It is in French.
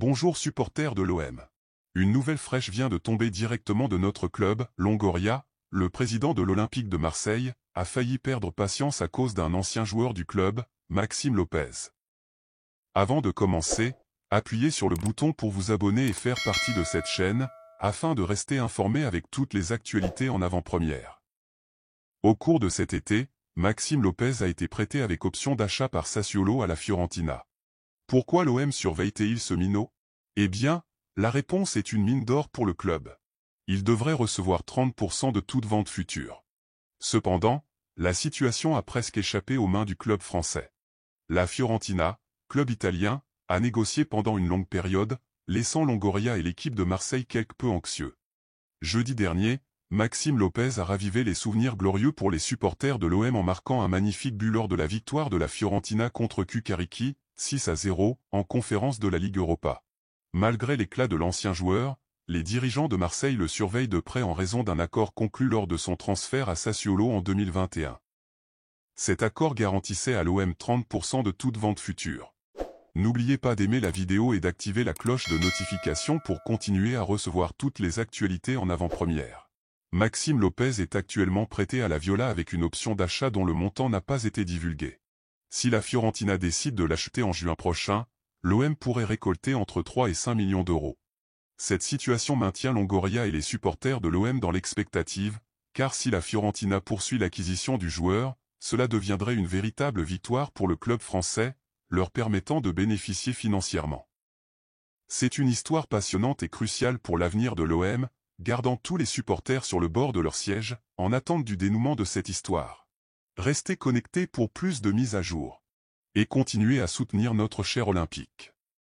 Bonjour supporters de l'OM. Une nouvelle fraîche vient de tomber directement de notre club, Longoria. Le président de l'Olympique de Marseille a failli perdre patience à cause d'un ancien joueur du club, Maxime Lopez. Avant de commencer, appuyez sur le bouton pour vous abonner et faire partie de cette chaîne, afin de rester informé avec toutes les actualités en avant-première. Au cours de cet été, Maxime Lopez a été prêté avec option d'achat par Sassuolo à la Fiorentina. Pourquoi l'OM surveille-t-il ce minot? Eh bien, la réponse est une mine d'or pour le club. Il devrait recevoir 30% de toute vente future. Cependant, la situation a presque échappé aux mains du club français. La Fiorentina, club italien, a négocié pendant une longue période, laissant Longoria et l'équipe de Marseille quelque peu anxieux. Jeudi dernier, Maxime Lopez a ravivé les souvenirs glorieux pour les supporters de l'OM en marquant un magnifique but lors de la victoire de la Fiorentina contre Cucarichi, 6-0, en conférence de la Ligue Europa. Malgré l'éclat de l'ancien joueur, les dirigeants de Marseille le surveillent de près en raison d'un accord conclu lors de son transfert à Sassuolo en 2021. Cet accord garantissait à l'OM 30% de toute vente future. N'oubliez pas d'aimer la vidéo et d'activer la cloche de notification pour continuer à recevoir toutes les actualités en avant-première. Maxime Lopez est actuellement prêté à la Viola avec une option d'achat dont le montant n'a pas été divulgué. Si la Fiorentina décide de l'acheter en juin prochain, l'OM pourrait récolter entre 3 et 5 millions d'euros. Cette situation maintient Longoria et les supporters de l'OM dans l'expectative, car si la Fiorentina poursuit l'acquisition du joueur, cela deviendrait une véritable victoire pour le club français, leur permettant de bénéficier financièrement. C'est une histoire passionnante et cruciale pour l'avenir de l'OM, gardant tous les supporters sur le bord de leur siège, en attente du dénouement de cette histoire. Restez connectés pour plus de mises à jour. Et continuez à soutenir notre cher Olympique.